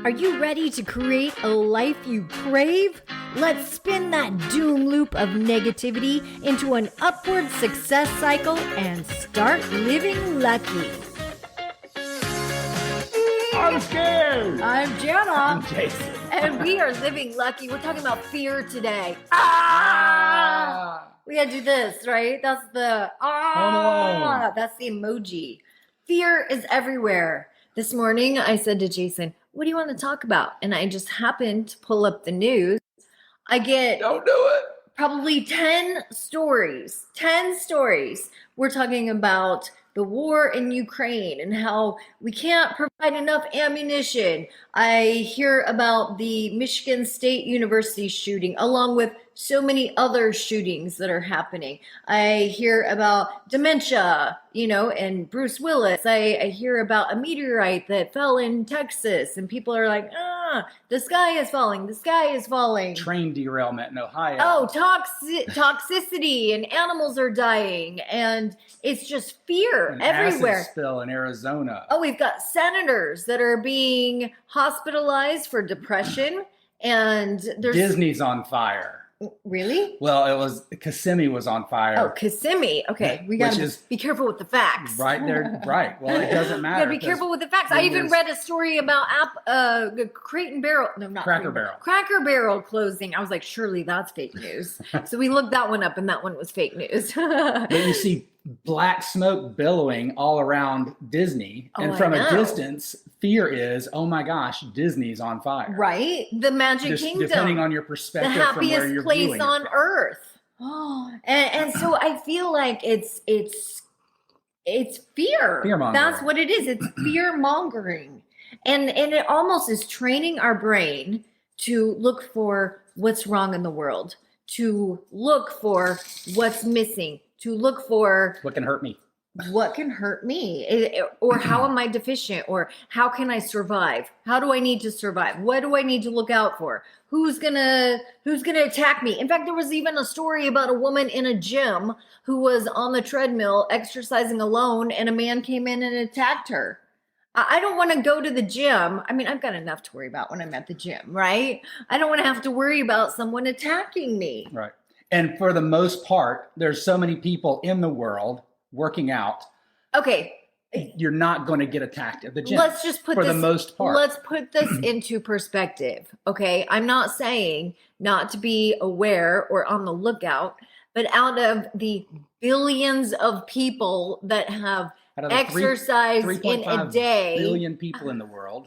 Are you ready to create a life you crave? Let's spin that doom loop of negativity into an upward success cycle and start living lucky. I'm scared. I'm Jana. I'm Jason. And we are living lucky. We're talking about fear today. We gotta do this, right? That's the that's the emoji. Fear is everywhere. This morning I said to Jason, what do you want to talk about? And I just happened to pull up the news. I get Don't do it. probably 10 stories. 10 stories. We're talking about the war in Ukraine and how we can't provide enough ammunition. I hear about the Michigan State University shooting, along with so many other shootings that are happening. I hear about dementia, and Bruce Willis. I hear about a meteorite that fell in Texas, and people are like, the sky is falling. The sky is falling. Train derailment in Ohio. Oh, toxicity, and animals are dying, and it's just fear An everywhere. acid spill in Arizona. Oh, we've got senators that are being hospitalized for depression, and there's Disney's on fire. Really? Well, it was Kissimmee was on fire. Oh, Kissimmee. Okay, we gotta be careful with the facts. Right there, right. Well, it doesn't matter. You gotta be careful with the facts. I even read a story about Crate and Barrel. No, not Cracker Barrel. Cracker Barrel closing. I was like, surely that's fake news. So we looked that one up, and that one was fake news. But you see black smoke billowing all around Disney, and from a distance, fear is, oh my gosh, Disney's on fire. Right? The Magic Kingdom. Depending on your perspective, the happiest from where you're place on earth. And so I feel like it's fear. Fear-mongering. That's what it is. It's fear mongering. And it almost is training our brain to look for what's wrong in the world, to look for what's missing, to look for what can hurt me. What can hurt me? Or how am I deficient? Or how can I survive? How do I need to survive? What do I need to look out for? Who's gonna attack me? In fact, there was even a story about a woman in a gym who was on the treadmill exercising alone, and a man came in and attacked her. I don't want to go to the gym. I mean, I've got enough to worry about when I'm at the gym, right? I don't want to have to worry about someone attacking me. Right. And for the most part, there's so many people in the world working out. Okay. You're not going to get attacked at the gym. Let's just put for this, the most part. Let's put this into perspective. Okay. I'm not saying not to be aware or on the lookout, but out of the billions of people that have exercised in a day, 3.5 billion people in the world,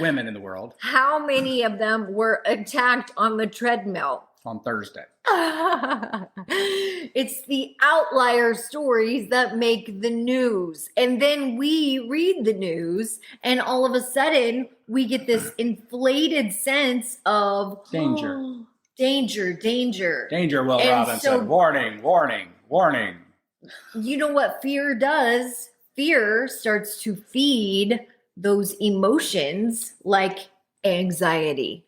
women in the world. How many of them were attacked on the treadmill? On Thursday. It's the outlier stories that make the news. And then we read the news, and all of a sudden we get this inflated sense of danger. Danger. Danger, Will Robinson. Warning. You know what fear does? Fear starts to feed those emotions like anxiety.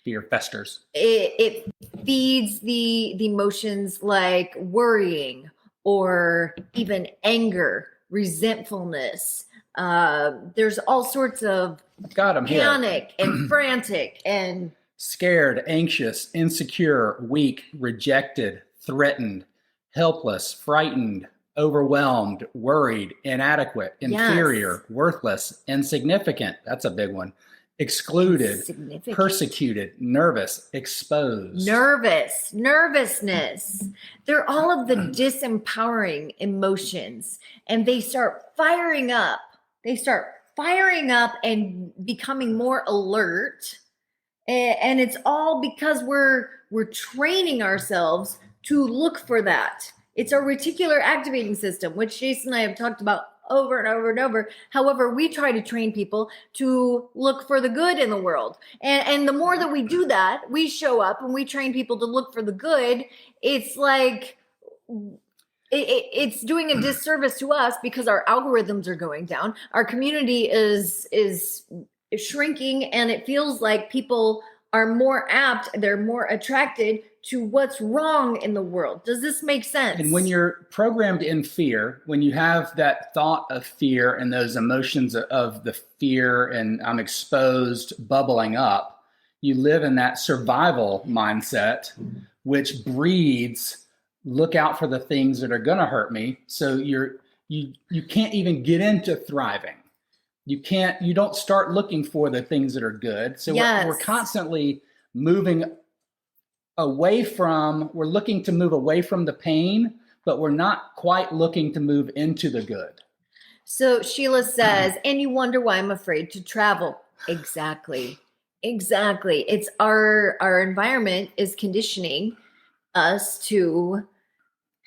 Fear festers. It feeds the emotions like worrying or even anger, resentfulness. There's all sorts of panic and frantic and scared, anxious, insecure, weak, rejected, threatened, helpless, frightened, overwhelmed, worried, inadequate, inferior, worthless, insignificant. That's a big one. Excluded, persecuted, nervous, exposed. Nervousness. They're all of the disempowering emotions, and they start firing up. And becoming more alert. And it's all because we're training ourselves to look for that. It's our reticular activating system, which Jason and I have talked about over and over and over. However, we try to train people to look for the good in the world. And the more that we do that, we show up and we train people to look for the good. It's like it's doing a disservice to us because our algorithms are going down. Our community is shrinking, and it feels like people are more apt, they're more attracted to what's wrong in the world. Does this make sense? And when you're programmed in fear, when you have that thought of fear and those emotions of the fear and I'm exposed bubbling up, you live in that survival mindset, which breeds look out for the things that are going to hurt me. So you can't even get into thriving. You don't start looking for the things that are good. So we're constantly moving away from, we're looking to move away from the pain, but we're not quite looking to move into the good. So Sheila says, and you wonder why I'm afraid to travel. Exactly. It's our environment is conditioning us to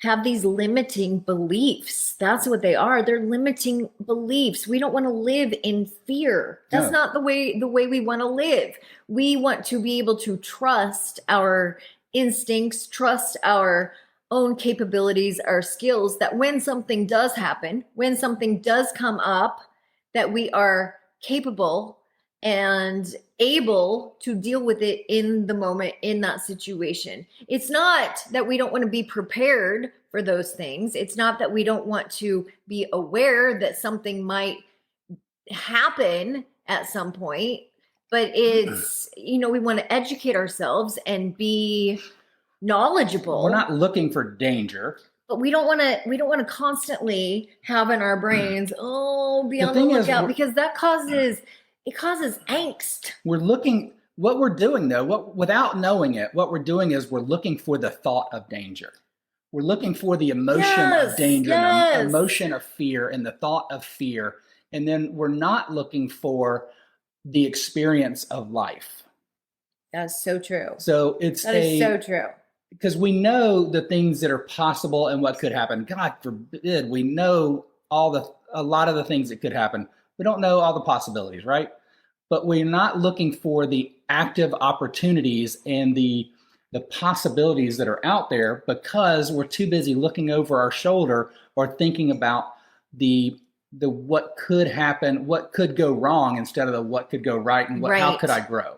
have these limiting beliefs. That's what they are. They're limiting beliefs. We don't want to live in fear. That's not the way we want to live. We want to be able to trust our instincts, trust our own capabilities, our skills, that when something does happen, when something does come up, that we are capable and able to deal with it in the moment, in that situation. It's not that we don't want to be prepared for those things. It's not that we don't want to be aware that something might happen at some point, but it's, we want to educate ourselves and be knowledgeable. We're not looking for danger. But we don't want to constantly have in our brains, be on the lookout, because that causes angst. What we're doing though, without knowing it, what we're doing is we're looking for the thought of danger. We're looking for the emotion of danger, the emotion of fear and the thought of fear. And then we're not looking for the experience of life. That's so true. So that is so true. Because we know the things that are possible and what could happen. God forbid, we know a lot of the things that could happen. We don't know all the possibilities, right? But we're not looking for the active opportunities and the possibilities that are out there because we're too busy looking over our shoulder or thinking about the what could happen, what could go wrong instead of the what could go right and how could I grow.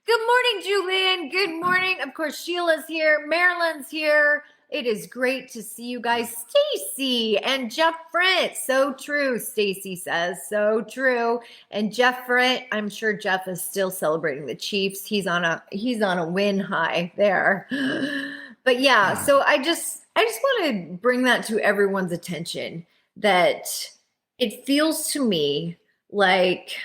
Good morning, Julian. Good morning. Of course, Sheila's here. Marilyn's here. It is great to see you guys. Stacy and Jeff Front. So true, Stacy says. So true. And Jeff Front, I'm sure Jeff is still celebrating the Chiefs. He's on a win high there. But yeah, so I just want to bring that to everyone's attention, that it feels to me like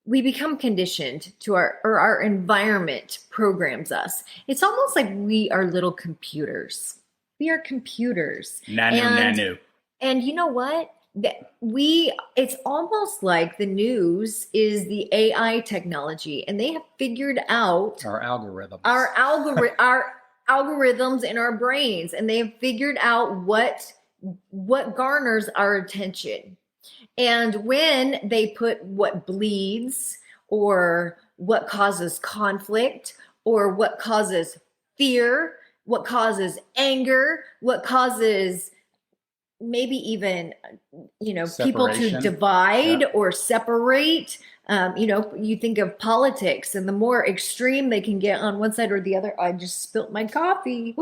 we become conditioned to our environment programs us. It's almost like we are little computers. We are computers. Nanu. And you know what? It's almost like the news is the AI technology, and they have figured out our algorithms. Our algorithms in our brains, and they have figured out what garners our attention. And when they put what bleeds or what causes conflict or what causes fear, what causes anger, what causes maybe even, people to divide or separate. You think of politics, and the more extreme they can get on one side or the other. I just spilt my coffee.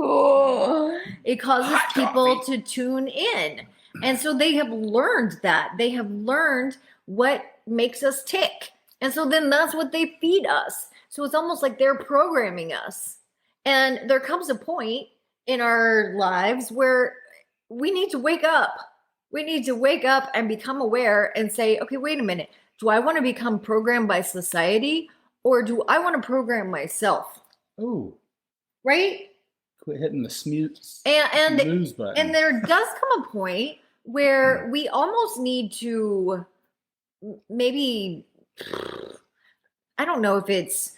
It causes people to tune in. And so they have learned that. They have learned what makes us tick. And so then that's what they feed us. So it's almost like they're programming us. And there comes a point in our lives where we need to wake up. We need to wake up and become aware and say, okay, wait a minute. Do I want to become programmed by society, or do I want to program myself? Ooh. Right? Quit hitting the snooze button. And there does come a point where we almost need to maybe, I don't know if it's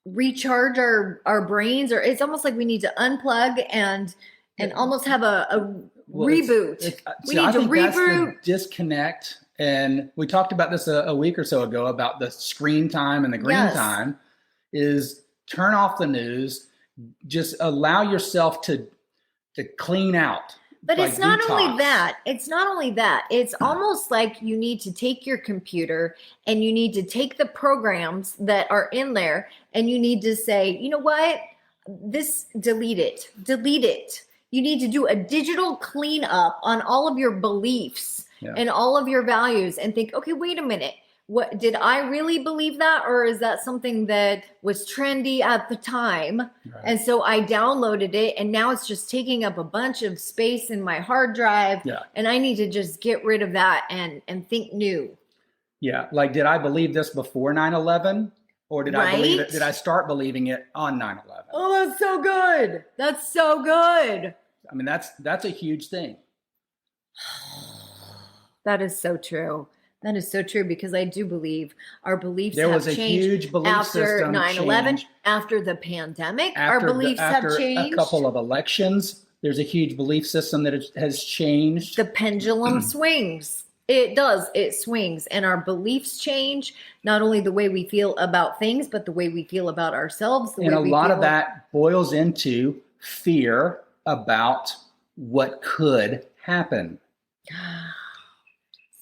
recharge our brains, or it's almost like we need to unplug and almost have a reboot. We need to reboot. That's the disconnect. And we talked about this a week or so ago about the screen time and the green time is turn off the news, just allow yourself to clean out. But like it's not only detox. that. It's not only that. It's almost like you need to take your computer and you need to take the programs that are in there and you need to say, you know what? This, delete it. Delete it. You need to do a digital cleanup on all of your beliefs Yeah. and all of your values and think, okay, wait a minute. What did I really believe that, or is that something that was trendy at the time? Right. And so I downloaded it and now it's just taking up a bunch of space in my hard drive. Yeah. And I need to just get rid of that and think new. Yeah. Like, did I believe this before 9/11? Or did I believe it? Right? Did I start believing it on 9/11? Oh, that's so good. That's so good. I mean, that's a huge thing. That is so true. That is so true, because I do believe our beliefs There have was a changed huge belief after system 9/11, change. after the pandemic. After Our beliefs have changed. A couple of elections, there's a huge belief system that has changed. The pendulum swings. It does. It swings. And our beliefs change, not only the way we feel about things, but the way we feel about ourselves. And a lot of that boils into fear about what could happen.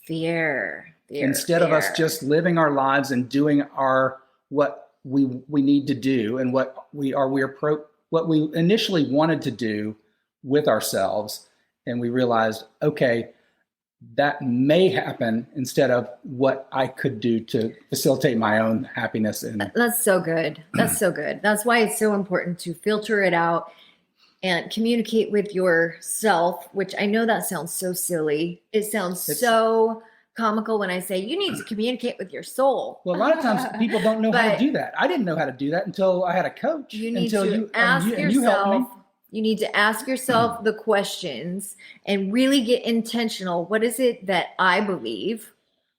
Fear. Instead of us just living our lives and doing what we need to do and what we initially wanted to do with ourselves, and we realized, okay, that may happen instead of what I could do to facilitate my own happiness. And that's so good. That's so good. That's why it's so important to filter it out and communicate with yourself, which I know that sounds so silly. It sounds so comical when I say you need to communicate with your soul. Well, a lot of times people don't know how to do that. I didn't know how to do that until I had a coach. You need to ask yourself. You need to ask yourself the questions and really get intentional. What is it that I believe?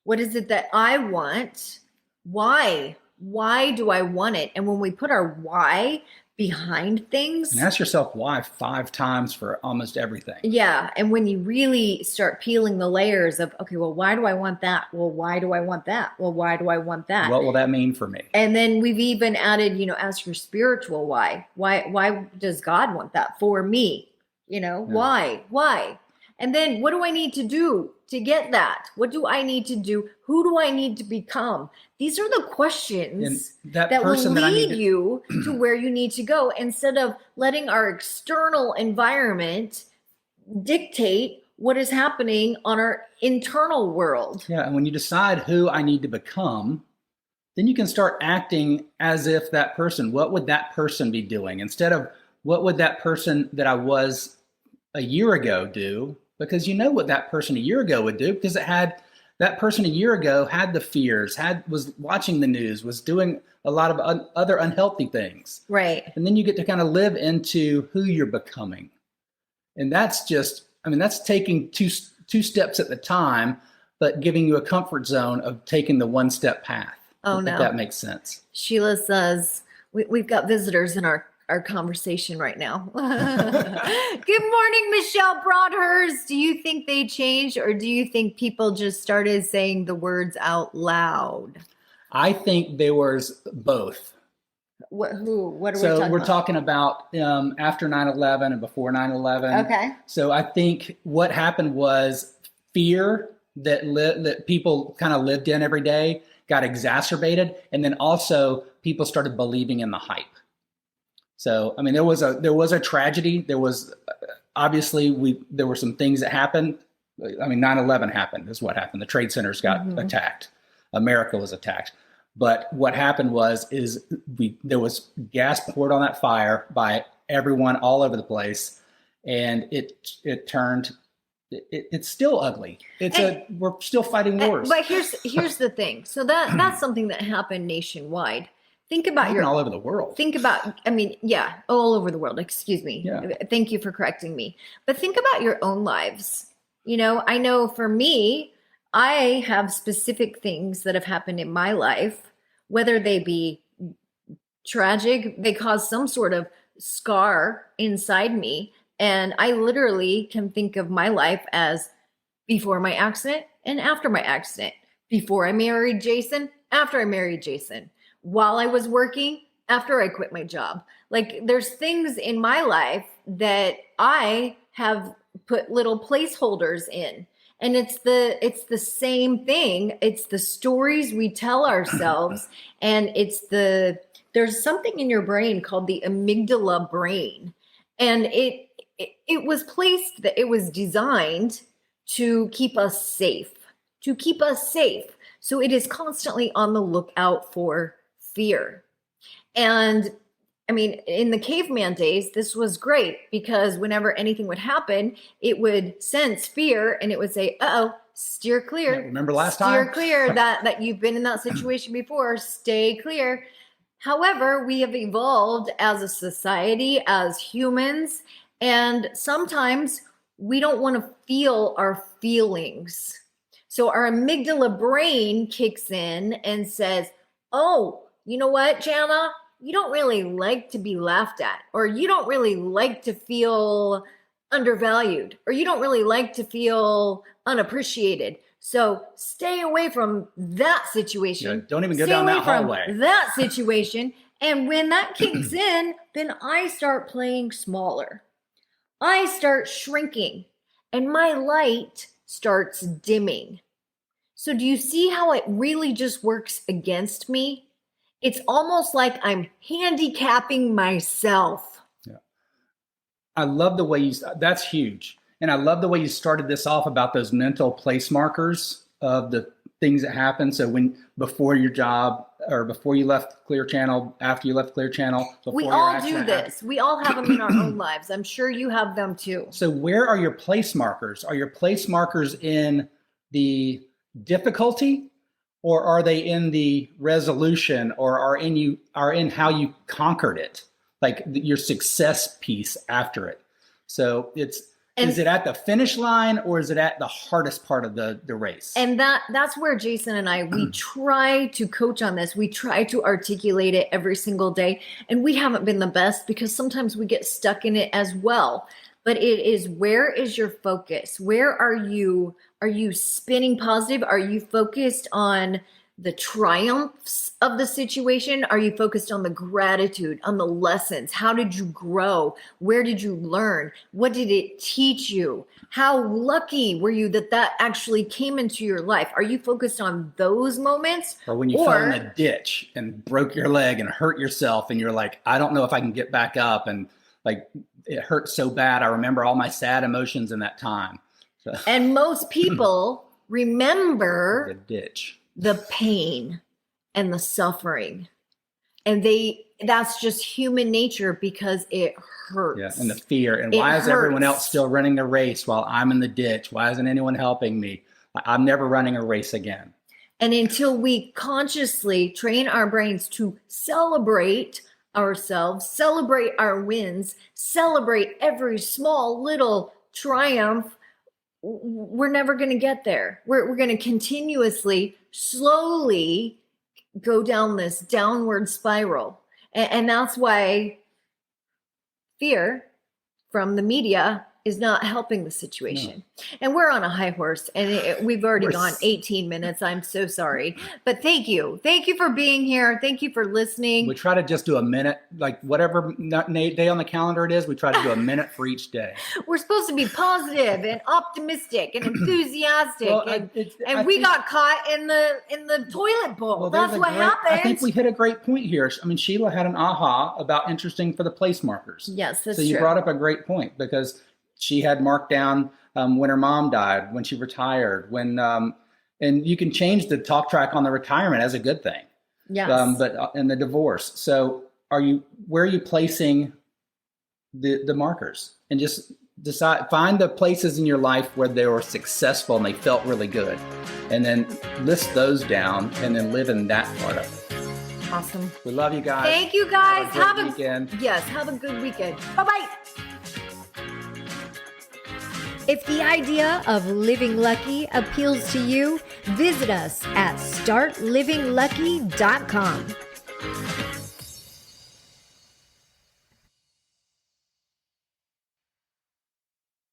What is it that I want? Why? Why do I want it? And when we put our why behind things, and ask yourself why 5 times for almost everything. Yeah. And when you really start peeling the layers of, okay, well, why do I want that? Well, why do I want that? Well, why do I want that? What will that mean for me? And then we've even added, ask your spiritual why. Why does God want that for me? Why? And then what do I need to do to get that? What do I need to do? Who do I need to become? These are the questions that will lead you to where you need to go, instead of letting our external environment dictate what is happening on our internal world. Yeah. And when you decide who I need to become, then you can start acting as if that person, what would that person be doing? Instead of what would that person that I was a year ago do? Because you know what that person a year ago would do, because that person a year ago had the fears, was watching the news, was doing a lot of other unhealthy things. Right. And then you get to kind of live into who you're becoming. And that's taking two steps at the time, but giving you a comfort zone of taking the one step path. Oh, no. If that makes sense. Sheila says, we've got visitors in our conversation right now. Good morning, Michelle Broadhurst. Do you think they changed, or do you think people just started saying the words out loud? I think there was both. What are we talking about? So we're talking about after 9/11 and before 9/11. Okay. So I think what happened was fear that people kind of lived in every day got exacerbated, and then also people started believing in the hype. So, I mean, there was a tragedy. There was obviously there were some things that happened. I mean, 9/11 happened is what happened. The trade centers got attacked. America was attacked. But what happened is there was gas poured on that fire by everyone all over the place. And it turned, it's still ugly. We're still fighting wars. But here's the thing. So that's something that happened nationwide. Think about all over the world. All over the world. Excuse me. Yeah. Thank you for correcting me. But think about your own lives. I know for me, I have specific things that have happened in my life, whether they be tragic, they cause some sort of scar inside me. And I literally can think of my life as before my accident and after my accident, before I married Jason, after I married Jason, while I was working, after I quit my job. Like, there's things in my life that I have put little placeholders in. And it's the same thing. It's the stories we tell ourselves, and there's something in your brain called the amygdala brain. And it was placed, that it was designed to keep us safe, So it is constantly on the lookout for fear. And I mean, in the caveman days, this was great because whenever anything would happen, it would sense fear and it would say, uh-oh, steer clear. Yeah, remember last time? Steer clear, that you've been in that situation before. Stay clear. However, we have evolved as a society, as humans, and sometimes we don't want to feel our feelings. So our amygdala brain kicks in and says, oh, you know what, Jana? You don't really like to be laughed at, or you don't really like to feel undervalued, or you don't really like to feel unappreciated. So stay away from that situation. Yeah, don't even go down that hallway. That situation. And when that kicks in, then I start playing smaller. I start shrinking, and my light starts dimming. So do you see how it really just works against me? It's almost like I'm handicapping myself. Yeah. I love the way that's huge. And I love the way you started this off about those mental place markers of the things that happen. So before your job, or before you left Clear Channel, after you left Clear Channel. We all do this. We all have them in our own lives. I'm sure you have them too. So where are your place markers? Are your place markers in the difficulty? Or are they in the resolution, or are in how you conquered it, like your success piece after it? So is it at the finish line, or is it at the hardest part of the race? And that's where Jason and I, we try to coach on this. We try to articulate it every single day. And we haven't been the best because sometimes we get stuck in it as well. But it is, where is your focus? Where are you spinning positive? Are you focused on the triumphs of the situation? Are you focused on the gratitude, on the lessons? How did you grow? Where did you learn? What did it teach you? How lucky were you that actually came into your life? Are you focused on those moments? Or when you fell in a ditch and broke your leg and hurt yourself, and you're like, I don't know if I can get back up, and like, it hurt so bad. I remember all my sad emotions in that time. So. And most people remember the ditch, the pain and the suffering. And that's just human nature because it hurts. Yeah, and the fear. And why is everyone else still running the race while I'm in the ditch? Why isn't anyone helping me? I'm never running a race again. And until we consciously train our brains to celebrate ourselves, celebrate our wins, celebrate every small little triumph, we're never going to get there. We're going to continuously, slowly go down this downward spiral. And that's why fear from the media is not helping the situation. No. And we're on a high horse, and we've already gone 18 minutes. I'm so sorry. But thank you. Thank you for being here. Thank you for listening. We try to just do a minute, like whatever day on the calendar it is, we try to do a minute for each day. We're supposed to be positive and optimistic and enthusiastic. Well, and we got caught in the toilet bowl. Well, that's what happened. I think we hit a great point here. I mean, Sheila had an aha about interesting for the place markers. Yes, that's true. So you brought up a great point, because she had marked down when her mom died, when she retired, and you can change the talk track on the retirement as a good thing. Yes. But in the divorce. So where are you placing the markers? And just find the places in your life where they were successful and they felt really good. And then list those down and then live in that part of it. Awesome. We love you guys. Thank you guys. Have a good weekend. Yes, have a good weekend. Bye-bye. If the idea of living lucky appeals to you, visit us at startlivinglucky.com.